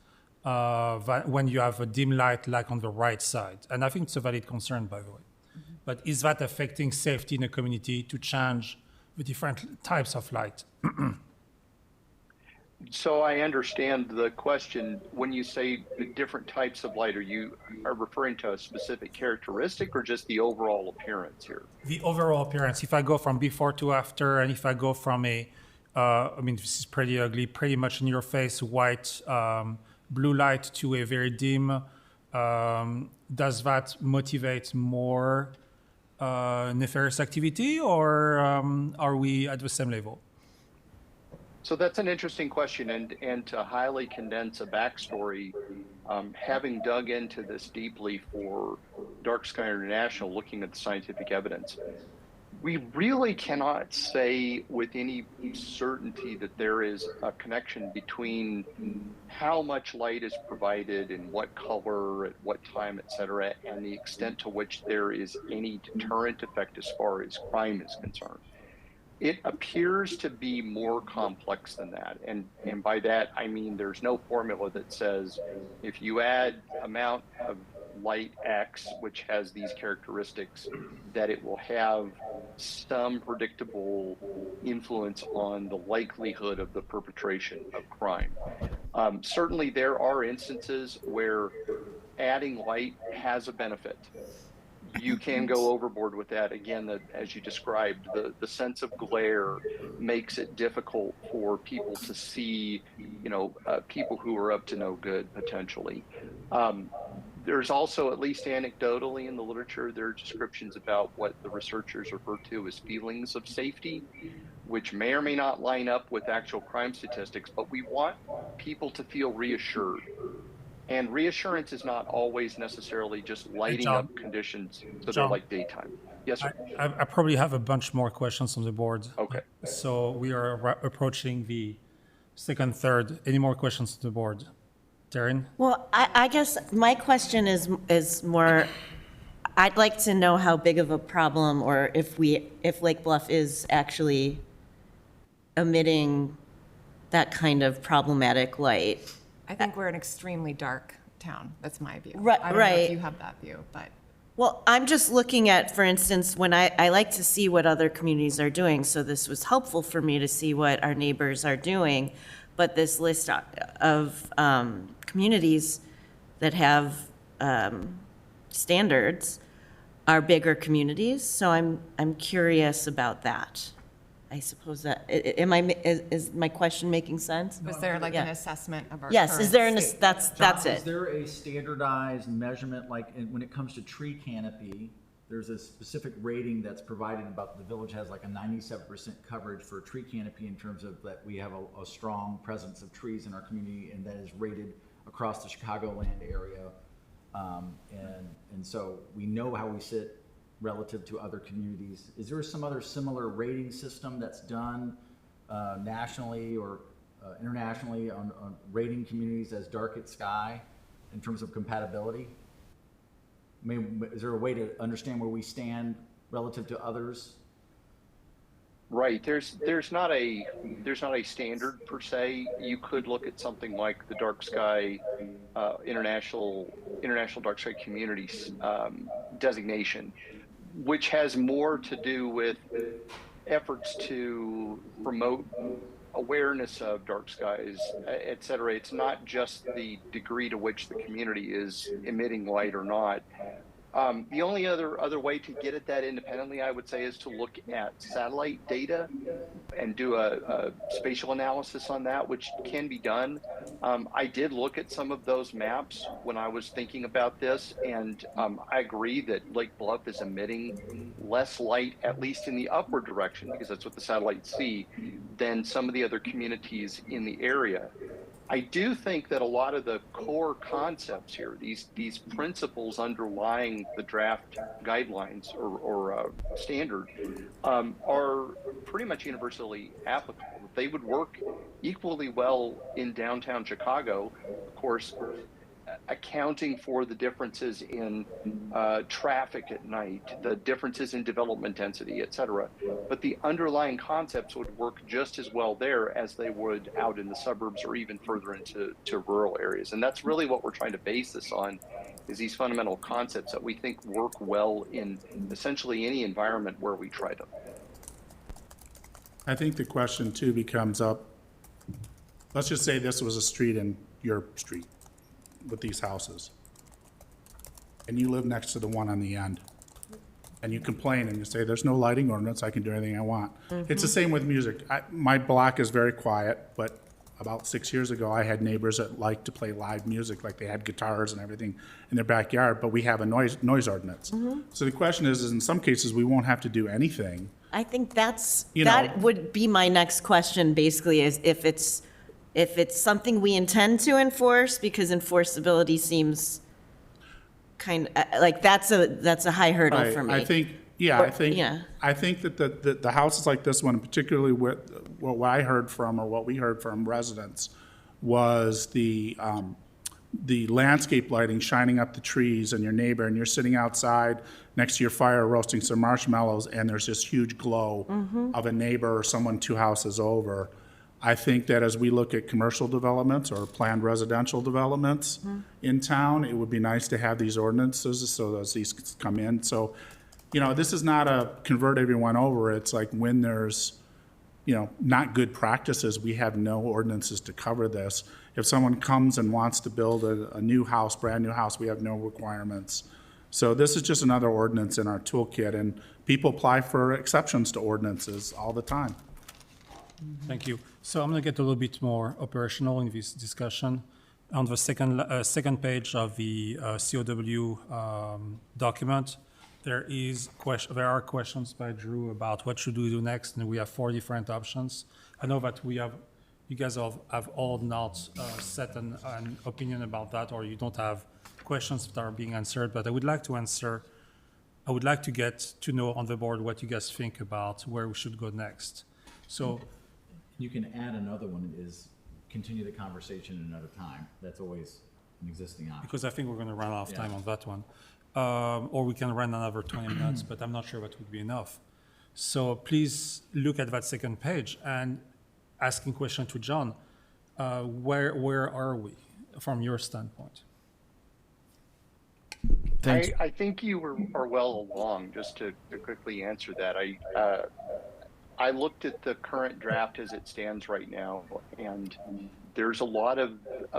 when you have a dim light like on the right side? And I think it's a valid concern, by the way. Mm-hmm. But is that affecting safety in the community to change the different types of light? So I understand the question. When you say the different types of light, are you referring to a specific characteristic or just the overall appearance here? The overall appearance. If I go from before to after, and if I go from this is pretty ugly, pretty much in your face, white, blue light to a very dim, does that motivate more nefarious activity, or are we at the same level? So that's an interesting question, and to highly condense a backstory, having dug into this deeply for Dark Sky International, looking at the scientific evidence, we really cannot say with any certainty that there is a connection between how much light is provided, in what color, at what time, et cetera, and the extent to which there is any deterrent effect as far as crime is concerned. It appears to be more complex than that. And by that, I mean there's no formula that says if you add amount of light X, which has these characteristics, that it will have some predictable influence on the likelihood of the perpetration of crime. Certainly there are instances where adding light has a benefit. You can go overboard with that. Again, as you described, the sense of glare makes it difficult for people to see, people who are up to no good potentially. There's also, at least anecdotally in the literature, there are descriptions about what the researchers refer to as feelings of safety, which may or may not line up with actual crime statistics, but we want people to feel reassured. And reassurance is not always necessarily just lighting up conditions so they're like daytime. Yes, sir. I probably have a bunch more questions on the board. Okay. So we are approaching the second, third. Any more questions on the board? Darren? Well, I guess my question is more, I'd like to know how big of a problem, or if Lake Bluff is actually emitting that kind of problematic light. I think we're an extremely dark town. That's my view. Right, I don't know right. if you have that view, but. Well, I'm just looking at, for instance, when I like to see what other communities are doing, so this was helpful for me to see what our neighbors are doing. But this list of communities that have standards are bigger communities, so I'm curious about that. I suppose that, is my question making sense? Was there like Yeah. an assessment of our Yes, is there current state? that's John, it. Is there a standardized measurement, like when it comes to tree canopy, there's a specific rating that's provided about the village has like a 97% coverage for tree canopy in terms of that we have a strong presence of trees in our community, and that is rated across the Chicagoland area. And so we know how we sit relative to other communities. Is there some other similar rating system that's done nationally or internationally on rating communities as dark at sky in terms of compatibility? I mean, is there a way to understand where we stand relative to others? Right. There's not a standard per se. You could look at something like the dark sky international dark sky communities designation, which has more to do with efforts to promote awareness of dark skies, et cetera. It's not just the degree to which the community is emitting light or not. The only other way to get at that independently, I would say, is to look at satellite data and do a spatial analysis on that, which can be done. I did look at some of those maps when I was thinking about this, and I agree that Lake Bluff is emitting less light, at least in the upward direction, because that's what the satellites see, than some of the other communities in the area. I do think that a lot of the core concepts here, these principles underlying the draft guidelines or standard, are pretty much universally applicable. They would work equally well in downtown Chicago, of course, accounting for the differences in traffic at night, the differences in development density, et cetera. But the underlying concepts would work just as well there as they would out in the suburbs or even further into rural areas. And that's really what we're trying to base this on, is these fundamental concepts that we think work well in essentially any environment where we try them. I think the question too becomes up, let's just say this was a street in your street with these houses, and you live next to the one on the end, and you complain and you say, there's no lighting ordinance, I can do anything I want. It's the same with music. My block is very quiet, but about 6 years ago, I had neighbors that liked to play live music, like they had guitars and everything in their backyard, but we have a noise ordinance. So the question is in some cases, we won't have to do anything. I think that know- would be my next question, basically, is if it's something we intend to enforce, because enforceability seems kind of, like, that's a high hurdle Right. for me. I think that the houses like this one, particularly what I heard from, or what we heard from residents, was the landscape lighting shining up the trees and your neighbor, and you're sitting outside next to your fire roasting some marshmallows, and there's this huge glow of a neighbor or someone 2 houses over. I think that as we look at commercial developments or planned residential developments in town, it would be nice to have these ordinances so as these come in. So, this is not a convert everyone over. It's like when there's, not good practices, we have no ordinances to cover this. If someone comes and wants to build a new house, brand new house, we have no requirements. So this is just another ordinance in our toolkit, and people apply for exceptions to ordinances all the time. Thank you. So I'm going to get a little bit more operational in this discussion. On the second page of the COW document, there are questions by Drew about what should we do next, and we have 4 different options. I know that you guys have all not set an opinion about that, or you don't have questions that are being answered, but I would like to get to know on the board what you guys think about where we should go next. So You can add another one, is continue the conversation another time. That's always an existing option. because I think we're going to run out of time Yeah. on that one. Or we can run another 20 minutes, but I'm not sure that would be enough. So please look at that second page and asking question to John, where are we from your standpoint? Thanks. I think you are well along. Just to quickly answer that, I looked at the current draft as it stands right now, and there's a lot of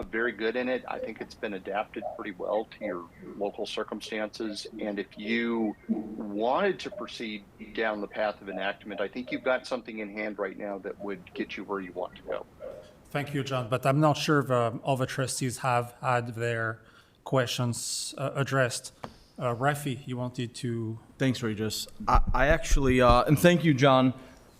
very good in it. I think it's been adapted pretty well to your local circumstances. And if you wanted to proceed down the path of enactment, I think you've got something in hand right now that would get you where you want to go. Thank you, John, but I'm not sure if all the trustees have had their questions addressed. Rafi, you wanted to... Thanks, Regis. I actually, and thank you, John.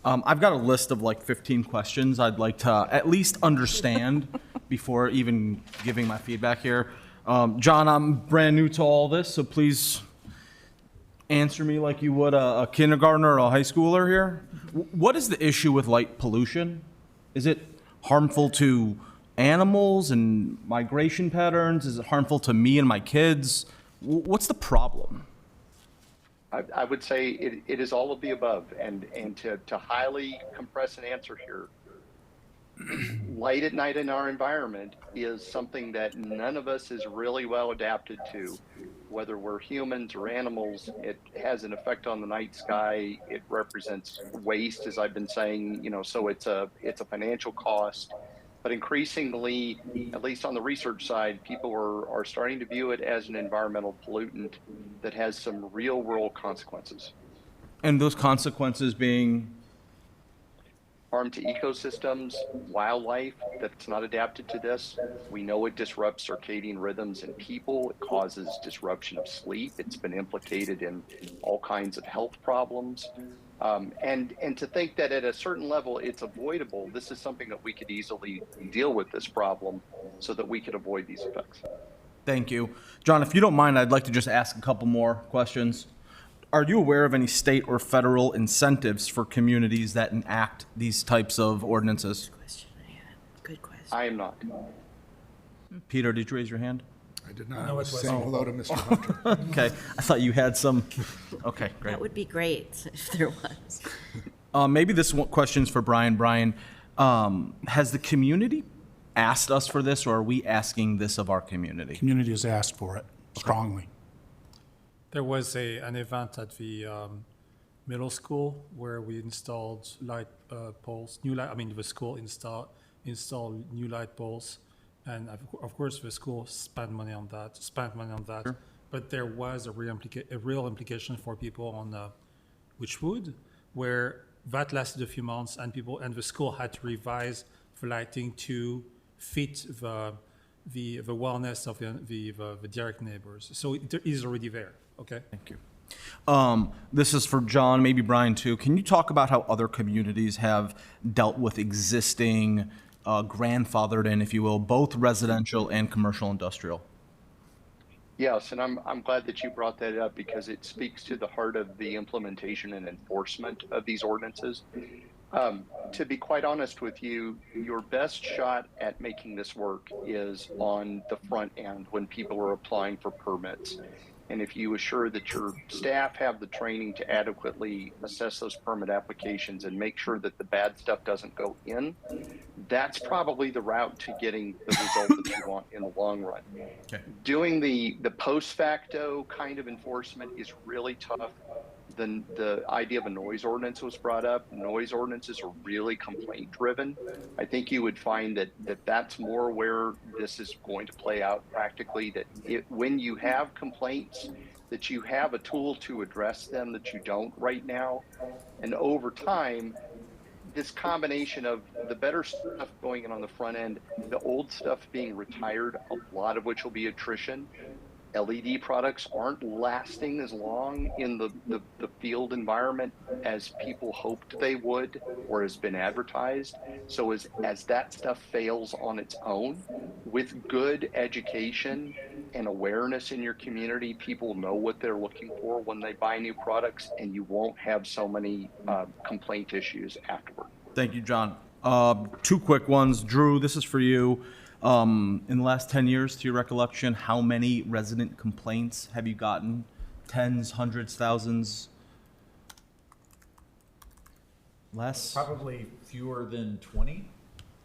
I've got a list of like 15 questions I'd like to at least understand before even giving my feedback here. John, I'm brand new to all this, so please answer me like you would a kindergartner or a high schooler here. What is the issue with light pollution? Is it harmful to animals and migration patterns? Is it harmful to me and my kids? What's the problem? I would say it is all of the above. And to highly compress an answer here, light at night in our environment is something that none of us is really well adapted to. Whether we're humans or animals, it has an effect on the night sky. It represents waste, as I've been saying, so it's a financial cost. But increasingly, at least on the research side, people are starting to view it as an environmental pollutant that has some real world consequences. And those consequences being, Harm to ecosystems, wildlife that's not adapted to this. We know it disrupts circadian rhythms in people. It causes disruption of sleep. It's been implicated in all kinds of health problems. And to think that at a certain level it's avoidable, this is something that we could easily deal with this problem so that we could avoid these effects. thank you. John, if you don't mind, I'd like to just ask a couple more questions. Are you aware of any state or federal incentives for communities that enact these types of ordinances? Good question. I am not. Peter, did you raise your hand? I did not. I was saying hello to Mr. Hunter. Okay, I thought you had some. Okay, great. That would be great if there was. Maybe this question's for Brian. Brian, has the community asked us for this, or are we asking this of our community? Community has asked for it strongly. There was an event at the middle school where we installed light poles, the school installed new light poles. And of course, the school spent money on that. Sure. But there was a real implication for people on Witchwood, where that lasted a few months, and the school had to revise the lighting to fit the wellness of the direct neighbors. So it is already there. Okay. Thank you. This is for John, maybe Brian too. Can you talk about how other communities have dealt with existing, grandfathered in, if you will, both residential and commercial industrial? Yes, and I'm glad that you brought that up because it speaks to the heart of the implementation and enforcement of these ordinances. To be quite honest with you, your best shot at making this work is on the front end when people are applying for permits. And if you assure that your staff have the training to adequately assess those permit applications and make sure that the bad stuff doesn't go in, that's probably the route to getting the result that you want in the long run. Okay. Doing the post facto kind of enforcement is really tough. The idea of a noise ordinance was brought up. Noise ordinances are really complaint driven. I think you would find that that's more where this is going to play out practically, that when you have complaints, that you have a tool to address them that you don't right now. And over time, this combination of the better stuff going in on the front end, the old stuff being retired, a lot of which will be attrition. LED products aren't lasting as long in the field environment as people hoped they would or has been advertised. So as that stuff fails on its own, with good education and awareness in your community, people know what they're looking for when they buy new products, and you won't have so many complaint issues afterward. Thank you, John. Two quick ones. Drew, this is for you. In the last 10 years, to your recollection, how many resident complaints have you gotten? Tens, hundreds, thousands? Less? Probably fewer than 20.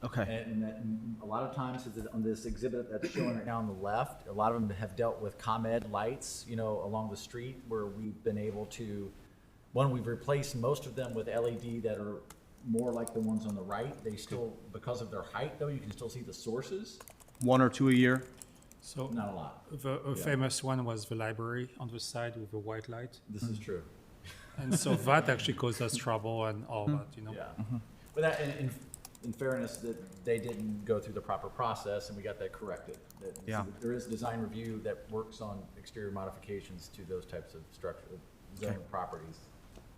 Okay. And a lot of times on this exhibit that's showing right now on the left, a lot of them have dealt with ComEd lights, along the street where we've been able to, we've replaced most of them with LED that are more like the ones on the right. They still, because of their height though, you can still see the sources. One or two a year? So Not a lot. the famous one was the library on the side with the white light. This is true. And so that actually caused us trouble and all that, Yeah. But that, in fairness, that they didn't go through the proper process, and we got that corrected. Yeah. So there is design review that works on exterior modifications to those types of structure, zoning properties.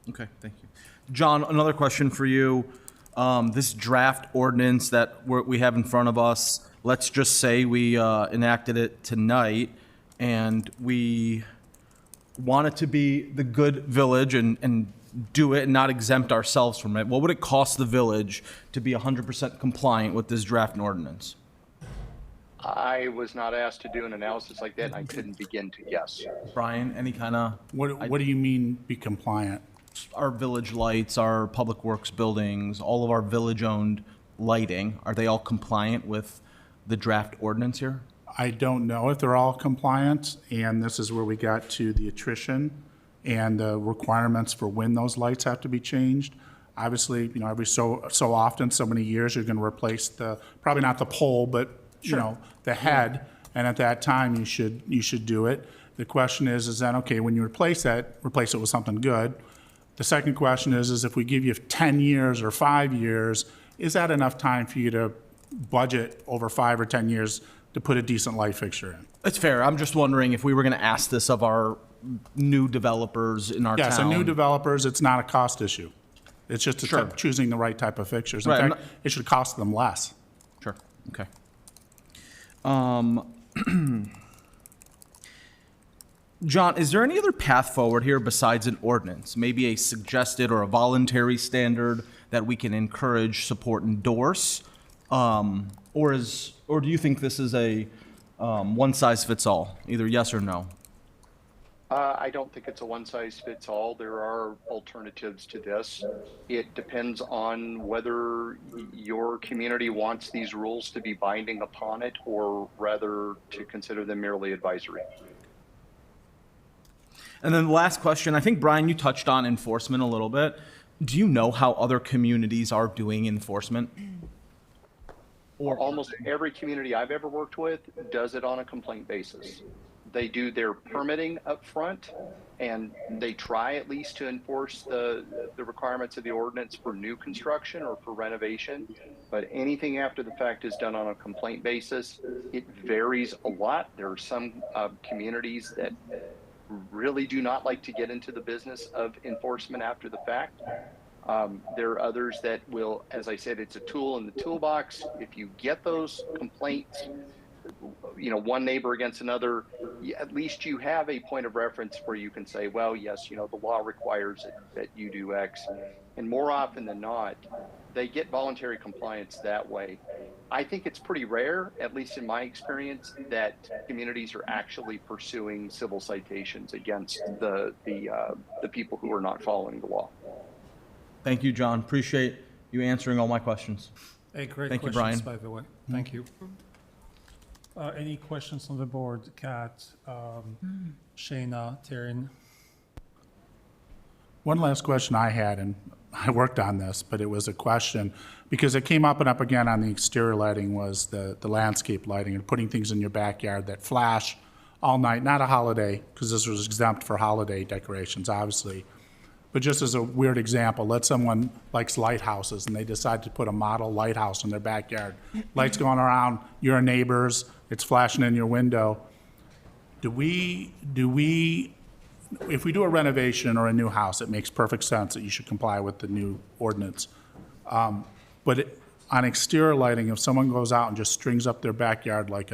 Okay, thank you. John, another question for you. This draft ordinance that we have in front of us, let's just say we enacted it tonight and we want it to be the good village and do it and not exempt ourselves from it. What would it cost the village to be 100% compliant with this draft ordinance? I was not asked to do an analysis like that, and I couldn't begin to guess. Brian, any kind of, What do you mean be compliant? our village lights, our public works buildings, all of our village-owned lighting, are they all compliant with the draft ordinance here? I don't know if they're all compliant, and this is where we got to the attrition and the requirements for when those lights have to be changed. Obviously, every so often, so many years, you're gonna replace probably not the pole, but, the head, and at that time, you should do it. The question is then, okay, when you replace it with something good. The second question is if we give you 10 years or 5 years, is that enough time for you to budget over 5 or 10 years to put a decent light fixture in? It's fair. I'm just wondering if we were going to ask this of our new developers in our town. Yes, and new developers, it's not a cost issue. It's just choosing the right type of fixtures. In Right, fact, it should cost them less. Sure, okay. John, is there any other path forward here besides an ordinance? Maybe a suggested or a voluntary standard that we can encourage, support, endorse? Or do you think this is a one-size-fits-all, either yes or no? I don't think it's a one-size-fits-all. There are alternatives to this. It depends on whether your community wants these rules to be binding upon it, or rather to consider them merely advisory. And then the last question, I think, Brian, you touched on enforcement a little bit. Do you know how other communities are doing enforcement? Or almost every community I've ever worked with does it on a complaint basis. They do their permitting up front, and they try at least to enforce the requirements of the ordinance for new construction or for renovation. But anything after the fact is done on a complaint basis. It varies a lot. There are some communities that really do not like to get into the business of enforcement after the fact. There are others that will, as I said, it's a tool in the toolbox. If you get those complaints, one neighbor against another, at least you have a point of reference where you can say, well, yes, the law requires that you do X. And more often than not, they get voluntary compliance that way. I think it's pretty rare, at least in my experience, that communities are actually pursuing civil citations against the people who are not following the law. Thank you, John. Appreciate you answering all my questions. Hey, great Thank you, questions, Brian. by the way. Thank you. Any questions on the board? Kat, Shayna, Taryn? One last question I had, and I worked on this, but it was a question, because it came up and up again on the exterior lighting, was the landscape lighting and putting things in your backyard that flash all night, not a holiday, because this was exempt for holiday decorations, obviously. But just as a weird example, let someone likes lighthouses and they decide to put a model lighthouse in their backyard. Lights going around, your neighbors, it's flashing in your window. If we do a renovation or a new house, it makes perfect sense that you should comply with the new ordinance. But on exterior lighting, if someone goes out and just strings up their backyard like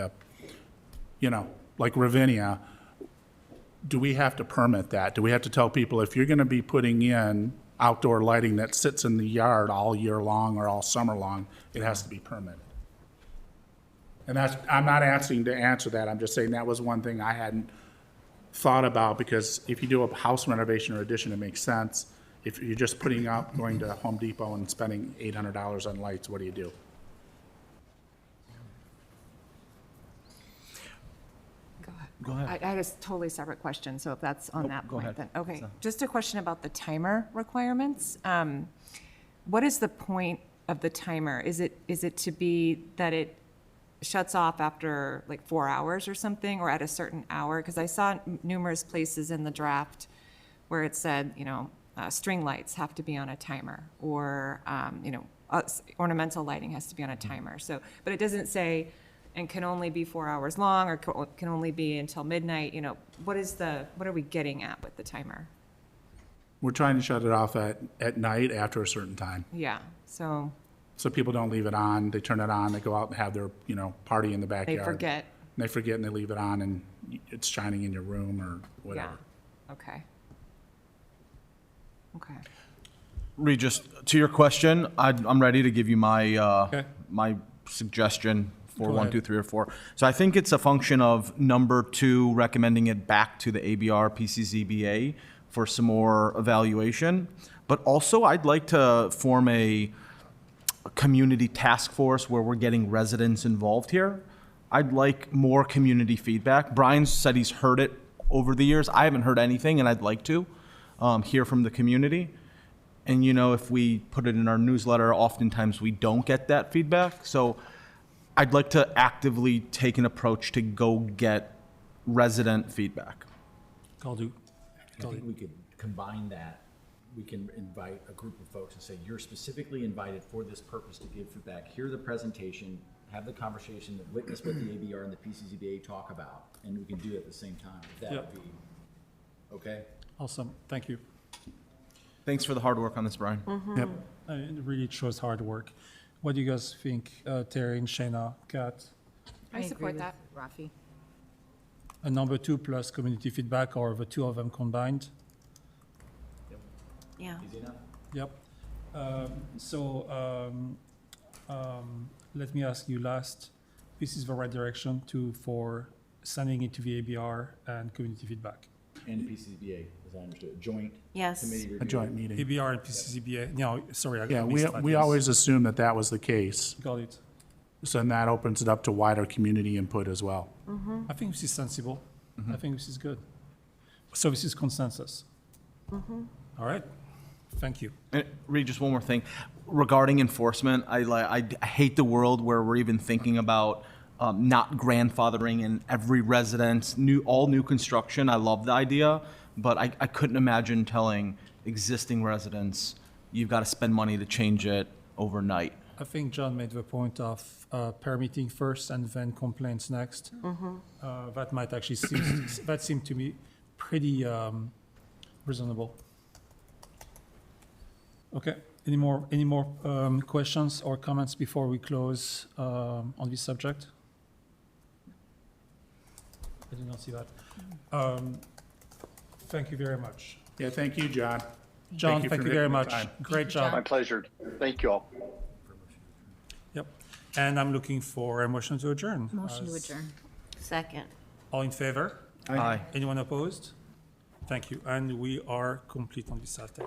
like Ravinia, do we have to permit that? Do we have to tell people, if you're gonna be putting in outdoor lighting that sits in the yard all year long or all summer long, it has to be permitted? And I'm not asking to answer that, I'm just saying that was one thing I hadn't thought about, because if you do a house renovation or addition, it makes sense. If you're just putting up, going to Home Depot and spending $800 on lights, what do you do? Go ahead. I had a totally separate question, so if that's on that go point, ahead. then, okay. So- Just a question about the timer requirements. What is the point of the timer? Is it to be that it shuts off after like 4 hours or something, or at a certain hour? Because I saw numerous places in the draft where it said, string lights have to be on a timer, or, ornamental lighting has to be on a timer. So, but it doesn't say, and can only be 4 hours long, or can only be until midnight. What are we getting at with the timer? We're trying to shut it off at night after a certain time. Yeah, so So people don't leave it on, they turn it on, they go out and have their, party in the they backyard. forget. And they forget and they leave it on and it's shining in your room or Yeah, whatever. okay. Okay. Regis, to your question, I'm ready to give you my, Okay. my suggestion for Go 1, ahead. 2, 3, or 4. So I think it's a function of number 2 recommending it back to the ABR PCZBA for some more evaluation. But also, I'd like to form a community task force where we're getting residents involved here. I'd like more community feedback. Brian said he's heard it over the years. I haven't heard anything, and I'd like to hear from the community. And, you know, if we put it in our newsletter, oftentimes we don't get that feedback. So I'd like to actively take an approach to go get resident feedback. I'll do. I think we could combine that. We can invite a group of folks and say, you're specifically invited for this purpose to give feedback. Hear the presentation, have the conversation, witness what the ABR and the PCZBA talk about, and we can do it at the same time. If that would be okay. Awesome, thank you. Thanks for the hard work on this, Brian. Yep. It really shows hard work. What do you guys think, Terry and Shayna, Kat? I support that. Rafi. A number 2 plus community feedback, or the 2 of them combined? Yeah. Easy enough? Yep. Let me ask you last, this is the right direction for sending it to the ABR and community feedback? And PCZBA, as I understood, joint Yes. committee review. A joint meeting. ABR and PCCBA, no, sorry, I Yeah, missed that. we yes. always assumed that that was the case. Got it. So then that opens it up to wider community input as well. I think this is sensible. I think this is good. So this is consensus. All right, thank you. And Reed, just one more thing. Regarding enforcement, I hate the world where we're even thinking about not grandfathering in every residence, all new construction. I love the idea, but I couldn't imagine telling existing residents, you've got to spend money to change it overnight. I think John made the point of permitting first and then complaints next. That might actually seem to me pretty reasonable. Okay, any more questions or comments before we close on this subject? I did not see that. Thank you very much. Yeah, thank you, John. John, for thank you making very the much. time. Great My job. pleasure. Thank you all. Yep. And I'm looking for a motion to adjourn. Motion to adjourn. Second. All in favor? Aye. Anyone opposed? Thank you. And we are complete on this Saturday.